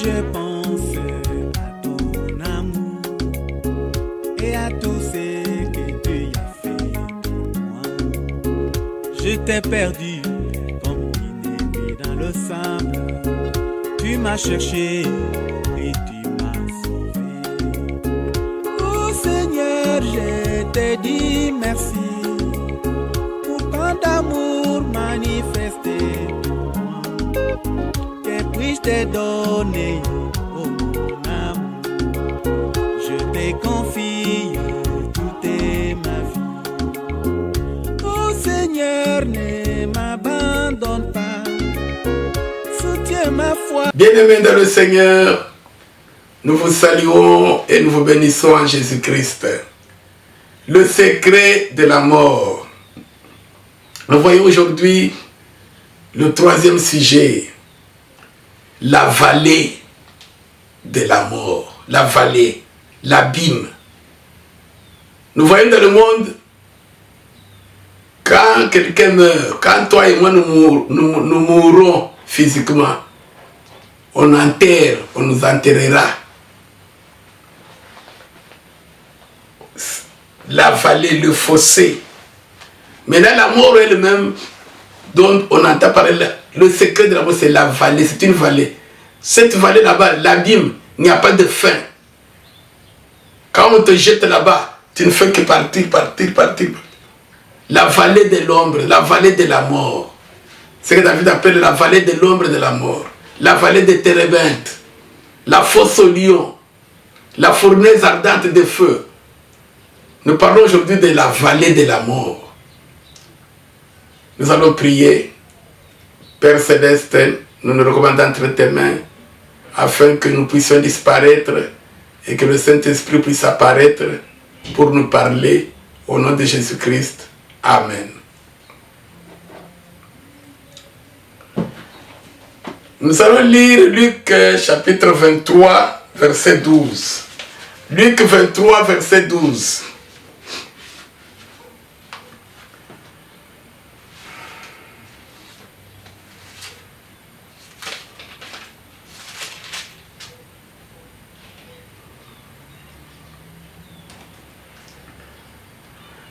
je pense à ton amour et à tout ce que tu as fait pour moi. Je t'ai perdu comme une ennemi dans le sable. Tu m'as cherché et tu m'as sauvé. Oh Seigneur, je te dis merci pour tant d'amour manifesté pour moi. Que puis-je te donner, oh mon amour? Je te confie toute ma vie. Oh Seigneur, ne m'abandonne pas. Soutiens ma foi. Bien-aimés dans le Seigneur, nous vous saluons et nous vous bénissons en Jésus-Christ. Le secret de la mort. Nous voyons aujourd'hui le troisième sujet, la vallée de la mort, la vallée, l'abîme. Nous voyons dans le monde, quand quelqu'un meurt, quand toi et moi nous mourrons physiquement, on enterre, on nous enterrera. La vallée, le fossé. Maintenant, la mort elle-même, dont on entend parler, le secret de la mort, c'est la vallée, c'est une vallée. Cette vallée là-bas, l'abîme, il n'y a pas de fin. Quand on te jette là-bas, tu ne fais que partir. La vallée de l'ombre, la vallée de la mort. C'est ce que David appelle la vallée de l'ombre de la mort. La vallée des térébintes, la fosse au lion, la fournaise ardente de feu. Nous parlons aujourd'hui de la vallée de la mort. Nous allons prier. Père Céleste, nous nous recommandons entre tes mains afin que nous puissions disparaître et que le Saint-Esprit puisse apparaître pour nous parler au nom de Jésus-Christ. Amen. Nous allons lire Luc chapitre 23, verset 12. Luc 23, verset 12.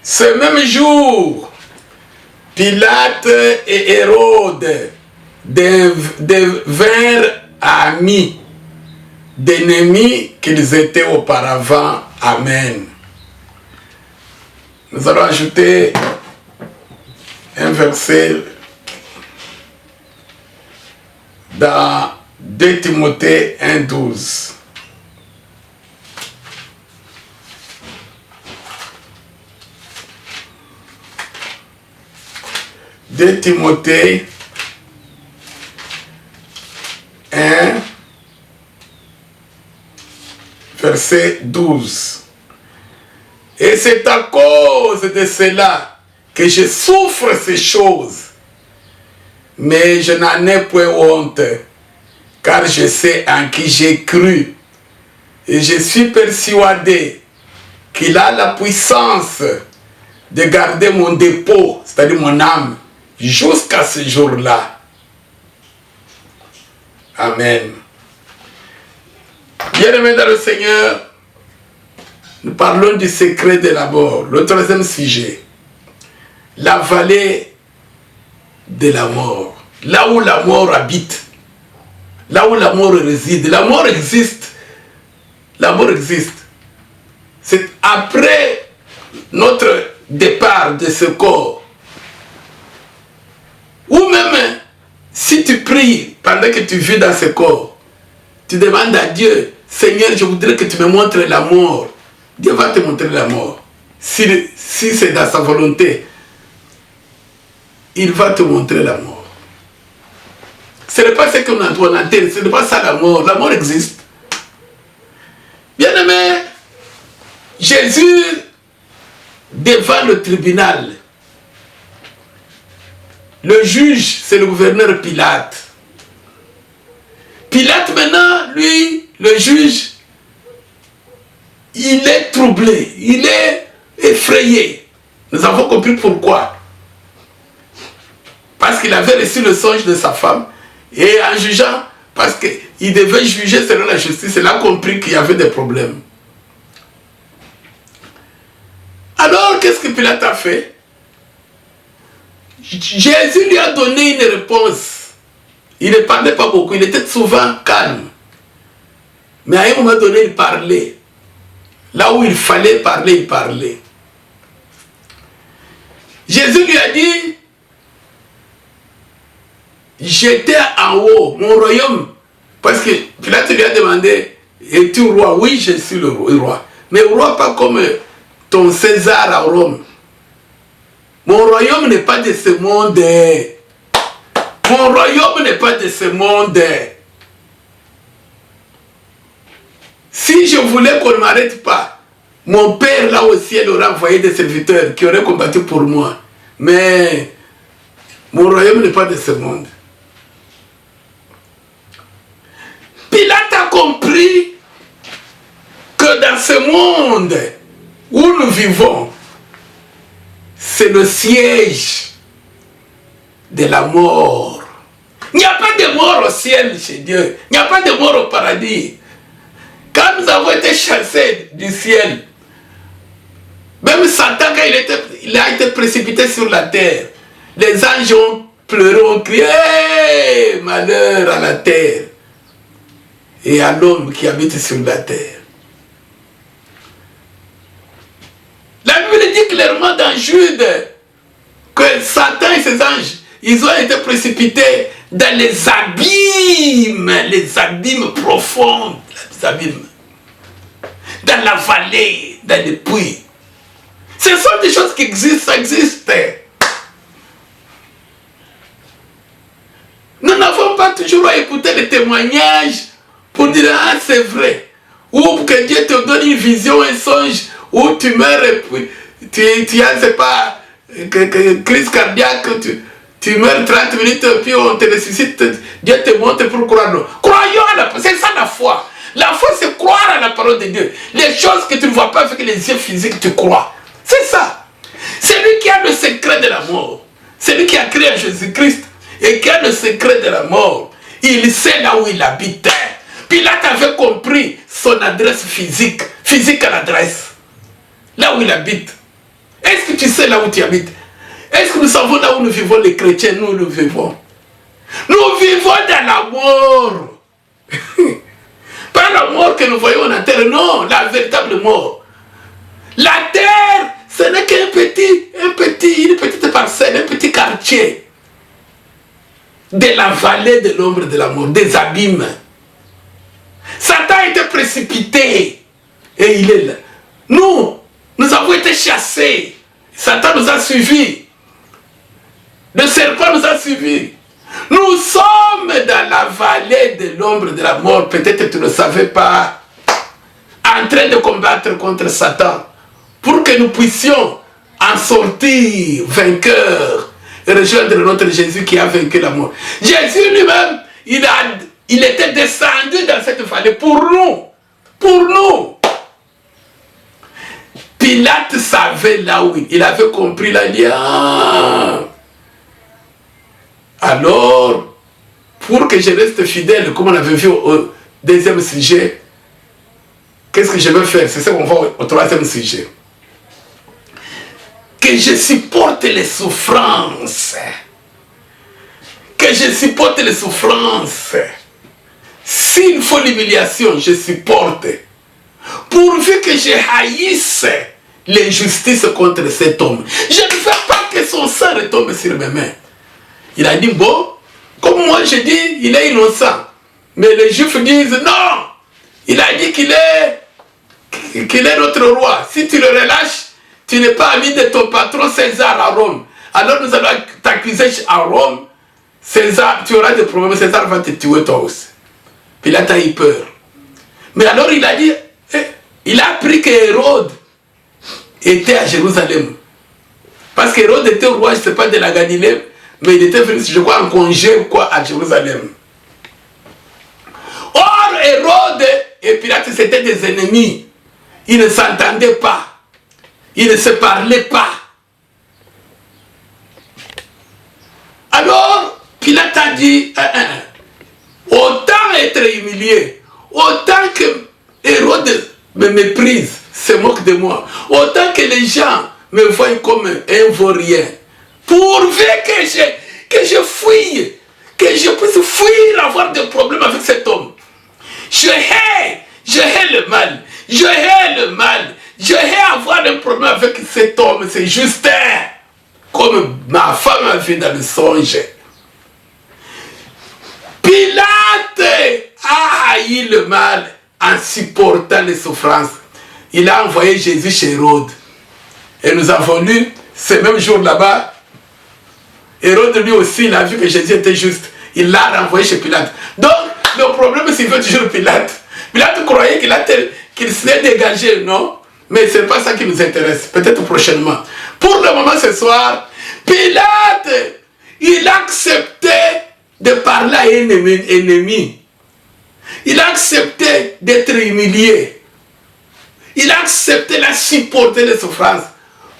Ce même jour, Pilate et Hérode devinrent amis d'ennemis qu'ils étaient auparavant. Amen. Nous allons ajouter un verset dans 2 Timothée 1,12. 2 Timothée 1, verset 12. Et c'est à cause de cela que je souffre ces choses. Mais je n'en ai point honte, car je sais en qui j'ai cru. Et je suis persuadé qu'il a la puissance de garder mon dépôt, c'est-à-dire mon âme, jusqu'à ce jour-là. Amen. Bien-aimés dans le Seigneur, nous parlons du secret de la mort. Le troisième sujet, la vallée de la mort. Là où la mort habite, là où la mort réside. La mort existe. La mort existe. C'est après notre départ de ce corps. Ou même, si tu pries pendant que tu vis dans ce corps, tu demandes à Dieu, Seigneur, je voudrais que tu me montres la mort. Dieu va te montrer la mort. Si c'est dans sa volonté, il va te montrer la mort. Ce n'est pas ce qu'on entend, ce n'est pas ça la mort. La mort existe. Bien-aimé, Jésus, devant le tribunal, le juge, c'est le gouverneur Pilate. Pilate maintenant, lui, le juge, il est troublé, il est effrayé. Nous avons compris pourquoi. Parce qu'il avait reçu le songe de sa femme et en jugeant, parce qu'il il devait juger selon la justice. Il a compris qu'il y avait des problèmes. Alors, qu'est-ce que Pilate a fait? Jésus lui a donné une réponse. Il ne parlait pas beaucoup, il était souvent calme. Mais à un moment donné, il parlait. Là où il fallait parler, il parlait. Jésus lui a dit, j'étais en haut, mon royaume. Parce que Pilate lui a demandé, es-tu roi? Oui, je suis le roi. Mais roi pas comme ton César à Rome. Mon royaume n'est pas de ce monde. Mon royaume n'est pas de ce monde. Si je voulais qu'on ne m'arrête pas, mon père là au ciel aurait envoyé des serviteurs qui auraient combattu pour moi. Mais mon royaume n'est pas de ce monde. Pilate a compris que dans ce monde où nous vivons, c'est le siège de la mort. Il n'y a pas de mort au ciel chez Dieu. Il n'y a pas de mort au paradis. Quand nous avons été chassés du ciel, même Satan, quand il a été précipité sur la terre, les anges ont pleuré, ont crié, hey, malheur à la terre et à l'homme qui habite sur la terre. La Bible dit clairement dans Jude que Satan et ses anges, ils ont été précipités dans les abîmes profonds, les abîmes, dans la vallée, dans les puits. Ce sont des choses qui existent, ça existe. Nous n'avons pas toujours à écouter les témoignages pour dire, ah, c'est vrai. Ou que Dieu te donne une vision, un songe, où tu meurs et puis tu as, c'est pas, crise cardiaque, tu meurs 30 minutes et puis on te ressuscite, Dieu te montre pour croire. Croyons à la parole, c'est ça la foi. La foi, c'est croire à la parole de Dieu. Les choses que tu ne vois pas avec les yeux physiques, tu crois. C'est ça. C'est lui qui a le secret de la mort. C'est lui qui a créé Jésus-Christ et qui a le secret de la mort. Il sait là où il habite. Pilate avait compris son adresse physique. Physique à l'adresse. Là où il habite. Est-ce que tu sais là où tu habites? Est-ce que nous savons là où nous vivons les chrétiens? Nous vivons. Nous vivons dans la mort. Pas la mort que nous voyons en terre, non, la véritable mort. La terre, ce n'est qu'une petite parcelle, un petit quartier de la vallée de l'ombre de la mort, des abîmes. Satan a été précipité et il est là. Nous avons été chassés. Satan nous a suivis. Le serpent nous a suivis. Nous sommes dans la vallée de l'ombre de la mort. Peut-être que tu ne savais pas. En train de combattre contre Satan. Pour que nous puissions en sortir vainqueurs. Et rejoindre notre Jésus qui a vaincu la mort. Jésus lui-même, il était descendu dans cette vallée pour nous. Pour nous. Pilate savait là où il avait compris la lien. Alors, pour que je reste fidèle, comme on avait vu au deuxième sujet, qu'est-ce que je vais faire? C'est ça qu'on va au troisième sujet. Que je supporte les souffrances. Que je supporte les souffrances. S'il faut l'humiliation, je supporte. Pourvu que je haïsse l'injustice contre cet homme. Je ne veux pas que son sang retombe sur mes mains. Il a dit, bon, comme moi je dis, il est innocent. Mais les Juifs disent, non, il a dit qu'il est notre roi. Si tu le relâches, tu n'es pas ami de ton patron César à Rome. Alors nous allons t'accuser à Rome. César, tu auras des problèmes, César va te tuer toi aussi. Pilate a eu peur. Mais alors il a dit, il a appris que Hérode était à Jérusalem. Parce qu'Hérode était roi, je ne sais pas, de la Galilée, mais il était venu, je crois, en congé ou quoi, à Jérusalem. Or, Hérode et Pilate, c'était des ennemis. Ils ne s'entendaient pas. Ils ne se parlaient pas. Alors, Pilate a dit, autant être humilié. Autant que Hérode me méprise, se moque de moi. Autant que les gens me voient comme un vaurien. Pourvu que je fuis, que je puisse fuir, avoir des problèmes avec cet homme. Je hais le mal. Je hais le mal. Je hais avoir un problème avec cet homme, c'est Justin. Comme ma femme a vu dans le songe. Pilate a haï le mal en supportant les souffrances. Il a envoyé Jésus chez Hérode. Et nous avons lu, ce même jour là-bas, Hérode lui aussi, il a vu que Jésus était juste. Il l'a renvoyé chez Pilate. Donc, le problème, c'est qu'il veut toujours Pilate. Pilate croyait qu'il serait dégagé, non? Mais ce n'est pas ça qui nous intéresse. Peut-être prochainement. Pour le moment, ce soir, Pilate, il a accepté de parler à un ennemi. Il a accepté d'être humilié. Il a accepté de supporter les souffrances.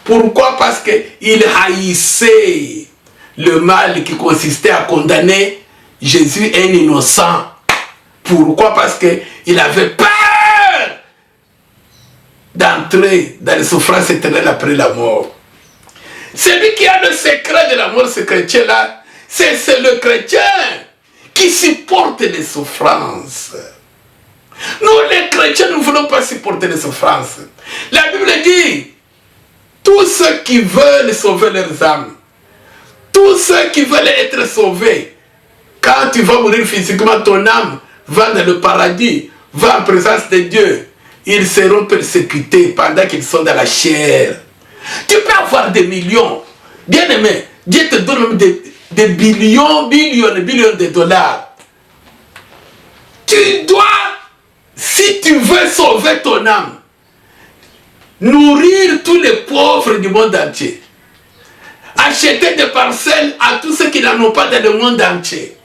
Pourquoi? Parce qu'il haïssait le mal qui consistait à condamner Jésus, un innocent. Pourquoi? Parce qu'il avait peur d'entrer dans les souffrances éternelles après la mort. Celui qui a le secret de la mort, ce chrétien-là, c'est le chrétien qui supporte les souffrances. Nous, les chrétiens, nous ne voulons pas supporter les souffrances. La Bible dit, tous ceux qui veulent sauver leurs âmes, tous ceux qui veulent être sauvés, quand tu vas mourir physiquement, ton âme va dans le paradis, va en présence de Dieu. Ils seront persécutés pendant qu'ils sont dans la chair. Tu peux avoir des millions. Bien aimé, Dieu te donne même des billions de dollars. Tu dois, si tu veux sauver ton âme, nourrir tous les pauvres du monde entier. Acheter des parcelles à tous ceux qui n'en ont pas dans le monde entier.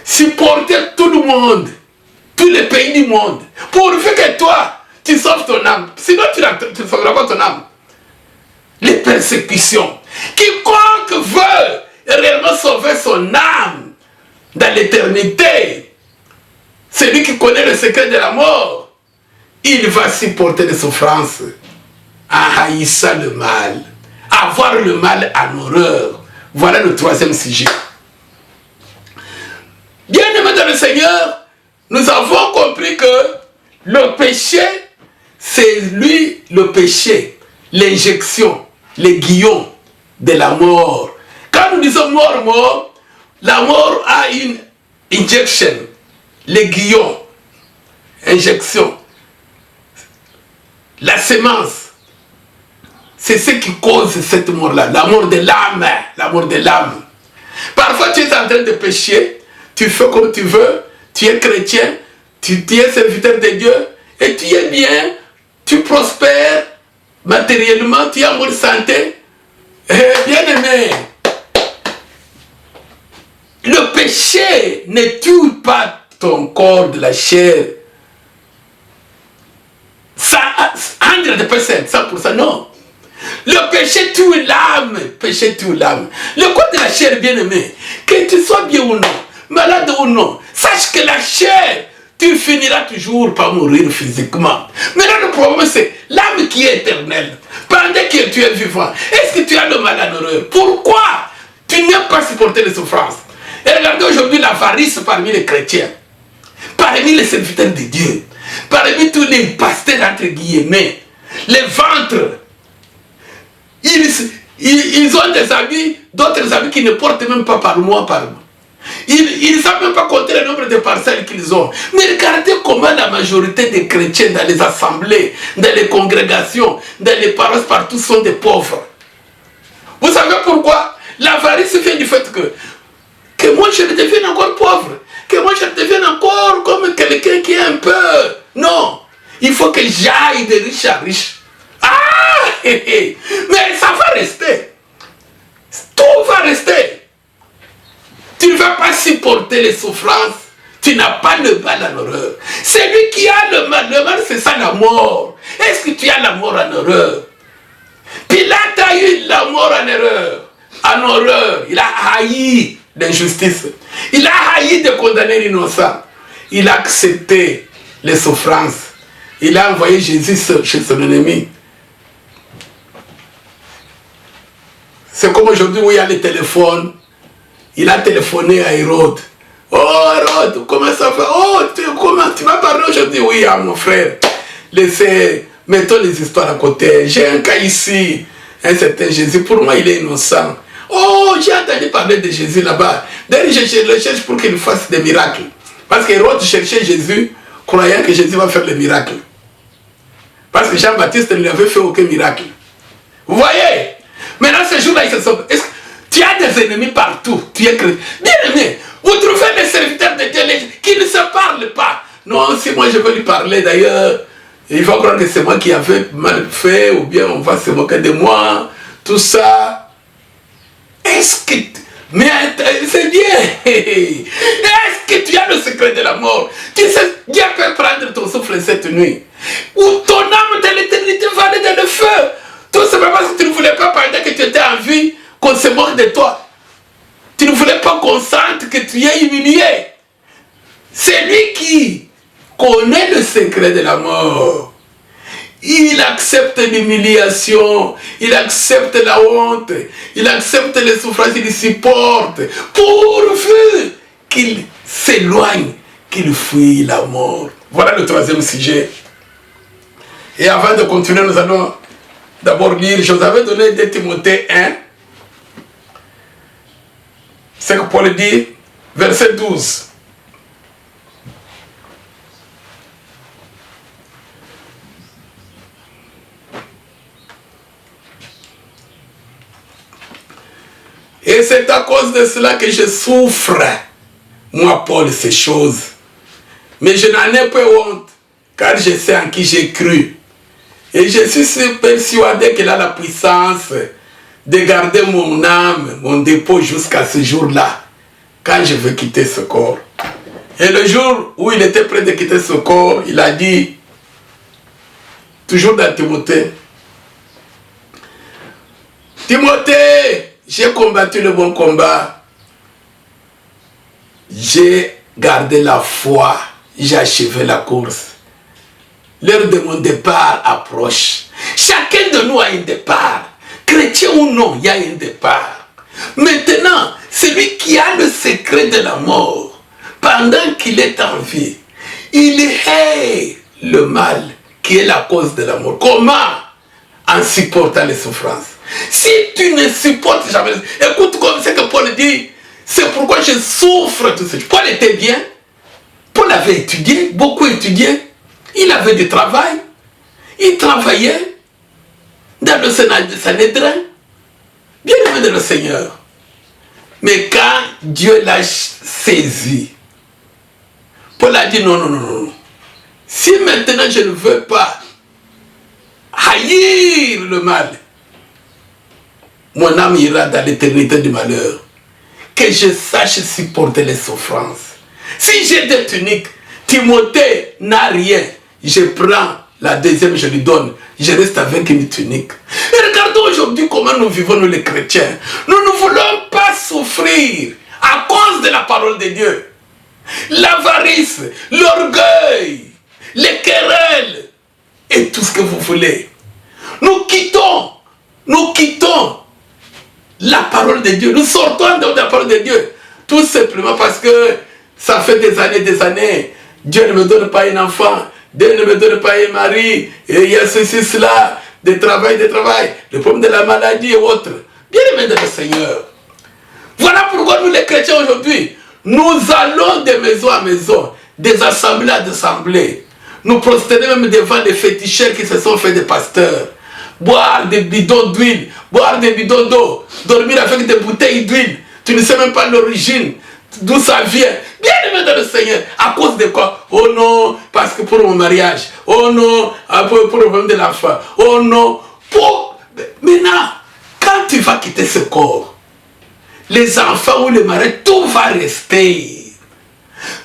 Supporter tout le monde, tous les pays du monde, pourvu que toi, tu sauves ton âme. Sinon, tu ne sauveras pas ton âme. Les persécutions. Quiconque veut réellement sauver son âme dans l'éternité, celui qui connaît le secret de la mort, il va supporter les souffrances en haïssant le mal. Avoir le mal en horreur. Voilà le troisième sujet. Bien-aimés dans le Seigneur, nous avons compris que le péché, c'est lui le péché, l'injection, l'aiguillon de la mort. Quand nous disons mort, la mort a une injection, l'aiguillon, injection. La sémence, c'est ce qui cause cette mort-là, la mort de l'âme, la mort de l'âme. Parfois tu es en train de pécher, tu fais comme tu veux, tu es chrétien, tu es serviteur de Dieu, et tu es bien, tu prospères matériellement, tu es en bonne santé. Bien aimé, le péché ne tue pas ton corps de la chair. 100%, non. Le péché tue l'âme. Péché tue l'âme. Le corps de la chair, bien aimé, que tu sois bien ou non, malade ou non, sache que la chair, tu finiras toujours par mourir physiquement. Mais là, le problème, c'est l'âme qui est éternelle. Pendant que tu es vivant, est-ce que tu as le mal en horreur? Pourquoi tu n'aimes pas supporter les souffrances? Et regardez aujourd'hui l'avarice parmi les chrétiens, parmi les serviteurs de Dieu, parmi tous les pasteurs entre guillemets, les ventres. Ils ont des habits, d'autres habits qu'ils ne portent même pas par mois. Ils ne savent même pas compter le nombre de parcelles qu'ils ont. Mais regardez comment la majorité des chrétiens dans les assemblées, dans les congrégations, dans les paroisses partout sont des pauvres. Vous savez pourquoi? L'avarice vient du fait que moi je devienne encore pauvre, que moi je devienne encore comme quelqu'un qui est un peu... Non, il faut que j'aille de riche à riche. Ah, mais ça va rester. Tout va rester. Tu ne vas pas supporter les souffrances. Tu n'as pas le mal en horreur. Celui qui a le mal c'est ça la mort. Est-ce que tu as la mort en horreur? Pilate a eu la mort en horreur. En horreur. Il a haï l'injustice. Il a haï de condamner l'innocent. Il a accepté les souffrances. Il a envoyé Jésus chez son ennemi. C'est comme aujourd'hui où il y a les téléphones. Il a téléphoné à Hérode. Oh Hérode, comment ça fait? Oh, comment tu m'as parlé aujourd'hui? Oui, à mon frère. Mettons les histoires à côté. J'ai un cas ici. Un certain Jésus. Pour moi, il est innocent. Oh, j'ai entendu parler de Jésus là-bas. D'ailleurs, je le cherche pour qu'il fasse des miracles. Parce qu'Hérode cherchait Jésus, croyant que Jésus va faire les miracles. Parce que Jean-Baptiste ne lui avait fait aucun miracle. Vous voyez? Maintenant, ce jour-là, il se sauve. Tu as des ennemis partout. Tu es chrétien. Bien aimé, vous trouvez des serviteurs de Dieu qui ne se parlent pas. Non, si moi je veux lui parler, d'ailleurs, il va croire que c'est moi qui avais mal fait, ou bien on va se moquer de moi, tout ça. Est-ce que... Mais c'est bien. Est-ce que tu as le secret de la mort? Tu sais, Dieu peut prendre ton souffle cette nuit. Ou ton âme de l'éternité va aller dans le feu. Tout simplement parce que tu ne voulais pas pendant que tu étais en vie qu'on se moque de toi. Tu ne voulais pas qu'on sente que tu es humilié. C'est lui qui connaît le secret de la mort. Il accepte l'humiliation, il accepte la honte, il accepte les souffrances, il les supporte, pourvu qu'il s'éloigne, qu'il fuit la mort. Voilà le troisième sujet. Et avant de continuer, nous allons d'abord lire, je vous avais donné 2 Timothée 1, c'est que Paul dit, verset 12. Et c'est à cause de cela que je souffre, moi Paul, ces choses. Mais je n'en ai pas honte, car je sais en qui j'ai cru. Et je suis persuadé qu'il a la puissance de garder mon âme, mon dépôt jusqu'à ce jour-là, quand je veux quitter ce corps. Et le jour où il était prêt de quitter ce corps, il a dit, toujours dans Timothée, Timothée, j'ai combattu le bon combat, j'ai gardé la foi, j'ai achevé la course. L'heure de mon départ approche. Chacun de nous a un départ. Chrétien ou non, il y a un départ. Maintenant, celui qui a le secret de la mort, pendant qu'il est en vie, il hait le mal qui est la cause de la mort. Comment? En supportant les souffrances. Si tu ne supportes jamais, écoute comme c'est que Paul dit, c'est pourquoi je souffre tout ça. Paul était bien. Paul avait étudié, beaucoup étudié. Il avait du travail. Il travaillait dans le Sanhédrin. Bien aimé de le Seigneur. Mais quand Dieu l'a saisi, Paul a dit non, non, non, non. Si maintenant je ne veux pas haïr le mal, mon âme ira dans l'éternité du malheur. Que je sache supporter les souffrances. Si j'ai des tuniques, Timothée n'a rien. Je prends la deuxième, je lui donne. Je reste avec une tunique. Et regardons aujourd'hui comment nous vivons, nous les chrétiens. Nous ne voulons pas souffrir à cause de la parole de Dieu. L'avarice, l'orgueil, les querelles et tout ce que vous voulez. Nous quittons la parole de Dieu. Nous sortons de la parole de Dieu. Tout simplement parce que ça fait des années, Dieu ne me donne pas un enfant, Dieu ne me donne pas un mari, et il y a ceci, cela, de travail, le problème de la maladie et autres. Bien aimé de le Seigneur. Voilà pourquoi nous les chrétiens aujourd'hui, nous allons de maison à maison, des assemblées à des assemblées. Nous prosternons même devant des féticheurs qui se sont fait des pasteurs. Boire des bidons d'huile, boire des bidons d'eau, dormir avec des bouteilles d'huile. Tu ne sais même pas l'origine, d'où ça vient. Bien aimé dans le Seigneur. À cause de quoi? Oh non, parce que pour mon mariage. Oh non, pour le problème de l'enfant. Oh non, pour... Maintenant, quand tu vas quitter ce corps, les enfants ou les maris, tout va rester.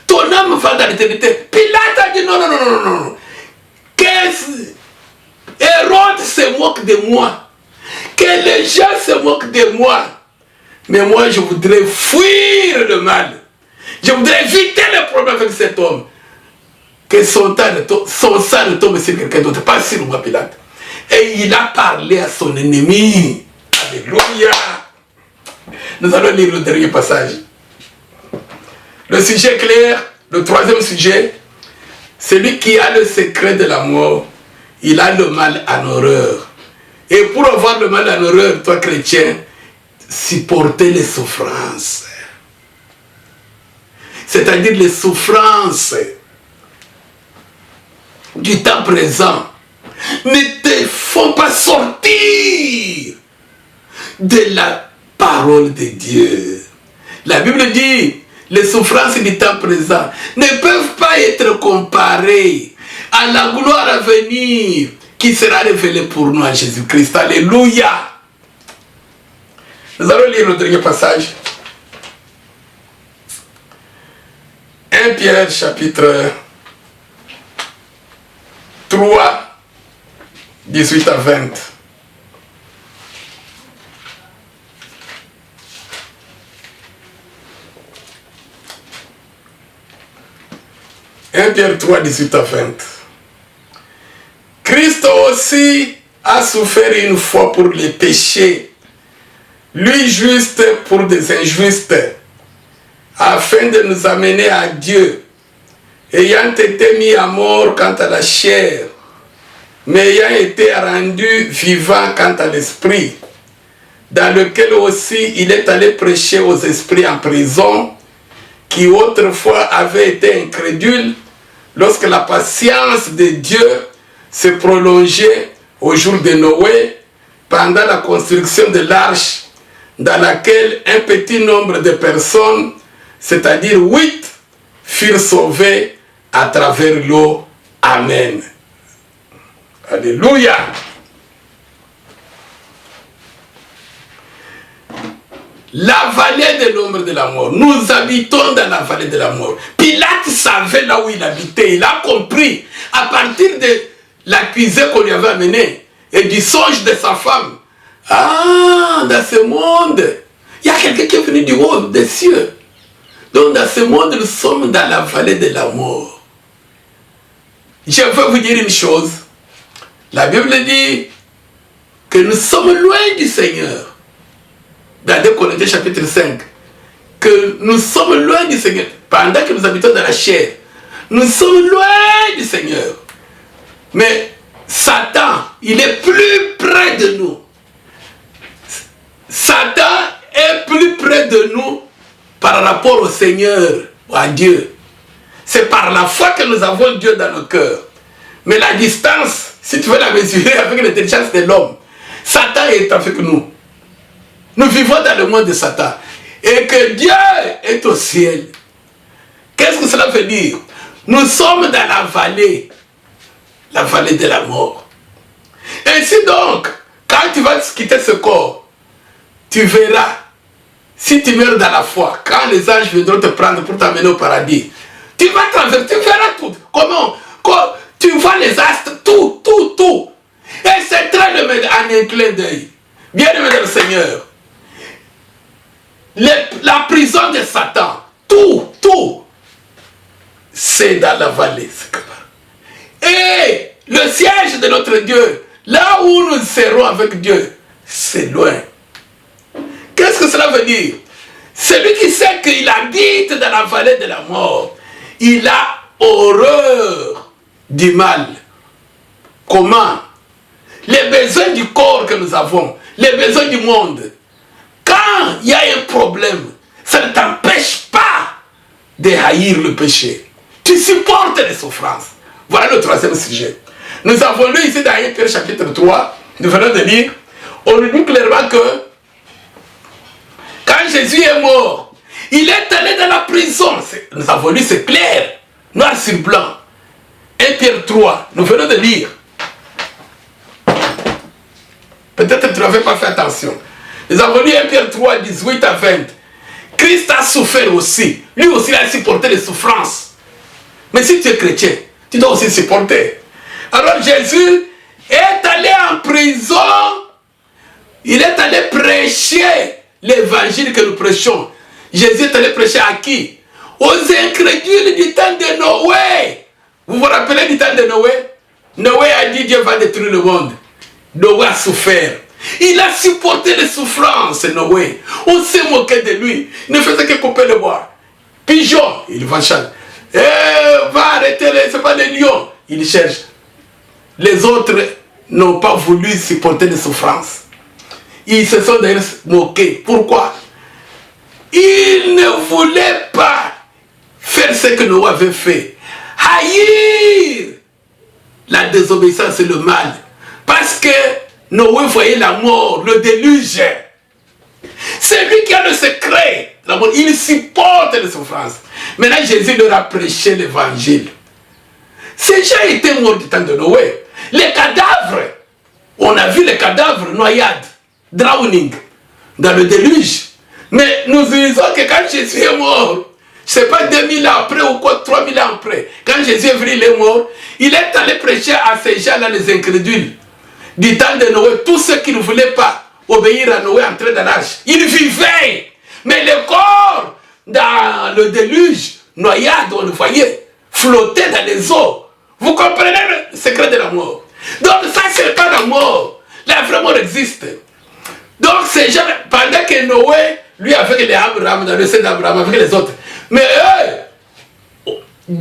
Ton âme va dans l'éternité. Pilate a dit non, non, non, non, non. Qu'est-ce... Hérode se moque de moi. Que les gens se moquent de moi. Mais moi, je voudrais fuir le mal. Je voudrais éviter le problème avec cet homme. Que son sang ne tombe sur quelqu'un d'autre, pas sur moi, Pilate. Et il a parlé à son ennemi. Alléluia. Nous allons lire le dernier passage. Le sujet clair, le troisième sujet, celui qui a le secret de la mort, il a le mal en horreur. Et pour avoir le mal en horreur, toi chrétien, supporter les souffrances. C'est-à-dire les souffrances du temps présent ne te font pas sortir de la parole de Dieu. La Bible dit, les souffrances du temps présent ne peuvent pas être comparées à la gloire à venir qui sera révélée pour nous en Jésus-Christ. Alléluia. Nous allons lire le dernier passage. 1 Pierre chapitre 3, 18 à 20. Pierre 3, 18 à 20. Christ aussi a souffert une fois pour les péchés, lui juste pour des injustes, afin de nous amener à Dieu, ayant été mis à mort quant à la chair, mais ayant été rendu vivant quant à l'esprit, dans lequel aussi il est allé prêcher aux esprits en prison, qui autrefois avaient été incrédules, lorsque la patience de Dieu se prolongeait au jour de Noé, pendant la construction de l'arche, dans laquelle un petit nombre de personnes, c'est-à-dire 8, furent sauvés à travers l'eau. Amen. Alléluia. La vallée de l'ombre de la mort. Nous habitons dans la vallée de la mort. Pilate savait là où il habitait. Il a compris à partir de l'accusé qu'on lui avait amené et du songe de sa femme. Ah, dans ce monde, il y a quelqu'un qui est venu du haut des cieux. Donc dans ce monde, nous sommes dans la vallée de la mort. Je veux vous dire une chose. La Bible dit que nous sommes loin du Seigneur. Dans 2 Corinthiens chapitre 5, que nous sommes loin du Seigneur, pendant que nous habitons dans la chair, nous sommes loin du Seigneur. Mais Satan, il est plus près de nous. Satan est plus près de nous par rapport au Seigneur, à Dieu. C'est par la foi que nous avons Dieu dans nos cœurs. Mais la distance, si tu veux la mesurer avec l'intelligence de l'homme, Satan est avec nous. Nous vivons dans le monde de Satan. Et que Dieu est au ciel. Qu'est-ce que cela veut dire? Nous sommes dans la vallée de la mort. Ainsi donc, quand tu vas quitter ce corps, tu verras, si tu meurs dans la foi, quand les anges viendront te prendre pour t'amener au paradis, tu vas traverser, tu verras tout. Comment tu vois les astres, tout. Et c'est très en un clin d'œil. Bien-aimé dans le Seigneur. La prison de Satan, tout, c'est dans la vallée. Et le siège de notre Dieu, là où nous serons avec Dieu, c'est loin. Qu'est-ce que cela veut dire? Celui qui sait qu'il habite dans la vallée de la mort, il a horreur du mal. Comment? Les besoins du corps que nous avons, les besoins du monde. Quand il y a un problème, ça ne t'empêche pas de haïr le péché. Tu supportes les souffrances. Voilà le troisième sujet. Nous avons lu ici dans 1 Pierre chapitre 3, nous venons de lire, on nous dit clairement que quand Jésus est mort, il est allé dans la prison. Nous avons lu, c'est clair, noir sur blanc. 1 Pierre 3, nous venons de lire. Peut-être que tu n'avais pas fait attention. Nous avons lu 1 Pierre 3, 18 à 20. Christ a souffert aussi. Lui aussi, il a supporté les souffrances. Mais si tu es chrétien, tu dois aussi supporter. Alors Jésus est allé en prison. Il est allé prêcher l'évangile que nous prêchons. Jésus est allé prêcher à qui? aux incrédules du temps de Noé. Vous vous rappelez du temps de Noé? Noé a dit Dieu va détruire le monde. Noé a souffert. Il a supporté les souffrances, Noé. On s'est moqué de lui. Il ne faisait que couper le bois. Pigeon, il va chercher. Va arrêter, c'est pas les lions. Il cherche. Les autres n'ont pas voulu supporter les souffrances. Ils se sont d'ailleurs moqués. Pourquoi? Ils ne voulaient pas faire ce que Noé avait fait. Haïr la désobéissance et le mal. Parce que Noé voyait la mort, le déluge. C'est lui qui a le secret. Il supporte les souffrances. Maintenant, Jésus leur a prêché l'évangile. Ces gens étaient morts du temps de Noé. Les cadavres, on a vu les cadavres, noyades, drowning, dans le déluge. Mais nous disons que quand Jésus est mort, je ne sais pas 2000 ans après ou quoi, 3000 ans après, quand Jésus est venu, il est mort, il est allé prêcher à ces gens-là, les incrédules, du temps de Noé, tous ceux qui ne voulaient pas obéir à Noé, entrer dans l'arche. Ils vivaient, mais le corps, dans le déluge, noyade, on le voyait, flottait dans les eaux. Vous comprenez le secret de la mort? Donc ça, ce n'est pas la mort. La vraie mort existe. Donc ces gens, pendant que Noé, lui avec les Abraham, dans le sein d'Abraham, avec les autres, mais eux,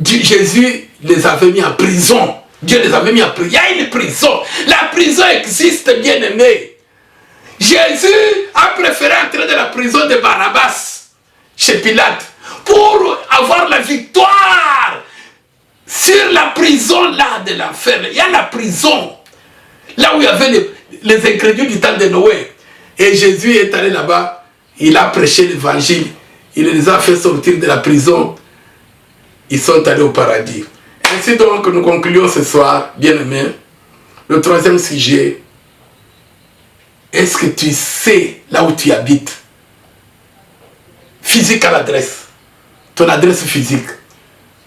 Jésus les avait mis en prison. Dieu les avait mis en prison. Il y a une prison. La prison existe, bien aimé. Jésus a préféré entrer dans la prison de Barabbas, chez Pilate, pour avoir la victoire sur la prison là de l'enfer. Il y a la prison, là où il y avait les incrédules du temps de Noé. Et Jésus est allé là-bas, il a prêché l'évangile, il les a fait sortir de la prison, ils sont allés au paradis. Ainsi donc, nous concluons ce soir, bien-aimés, le troisième sujet. Est-ce que tu sais là où tu habites? Physique à l'adresse, ton adresse physique.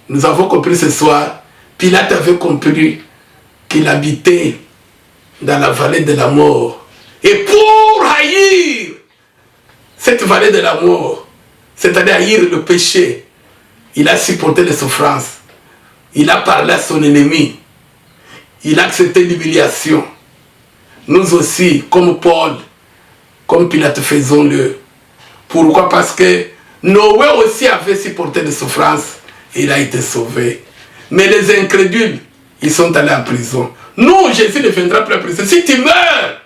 Nous avons compris ce soir, Pilate avait compris qu'il habitait dans la vallée de la mort. Et pour haïr cette vallée de la mort, c'est-à-dire haïr le péché, il a supporté les souffrances. Il a parlé à son ennemi. Il a accepté l'humiliation. Nous aussi, comme Paul, comme Pilate, faisons-le. Pourquoi? Parce que Noé aussi avait supporté des souffrances et il a été sauvé. Mais les incrédules, ils sont allés en prison. Nous, Jésus ne viendra plus en prison. Si tu meurs,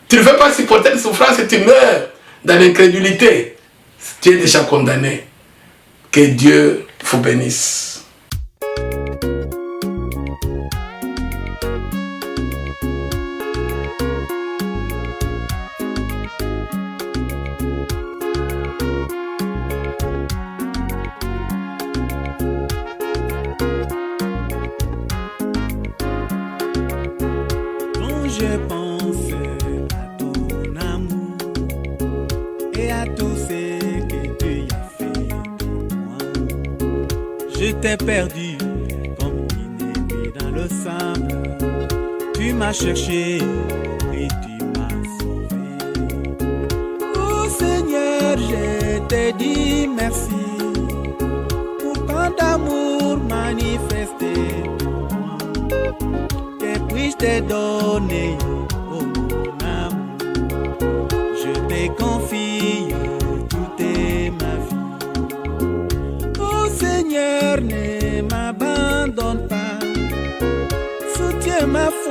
tu ne veux pas supporter les souffrances et tu meurs dans l'incrédulité, tu es déjà condamné. Que Dieu vous bénisse. Je pense à ton amour et à tout ce que tu as fait pour moi. Je t'ai perdu comme une épée dans le sable. Tu m'as cherché et tu m'as sauvé. Oh Seigneur, je te dis merci pour tant d'amour manifesté. Je t'ai donné, oh mon amour, je te confie toute ma vie. Oh Seigneur, ne m'abandonne pas, soutiens ma foi.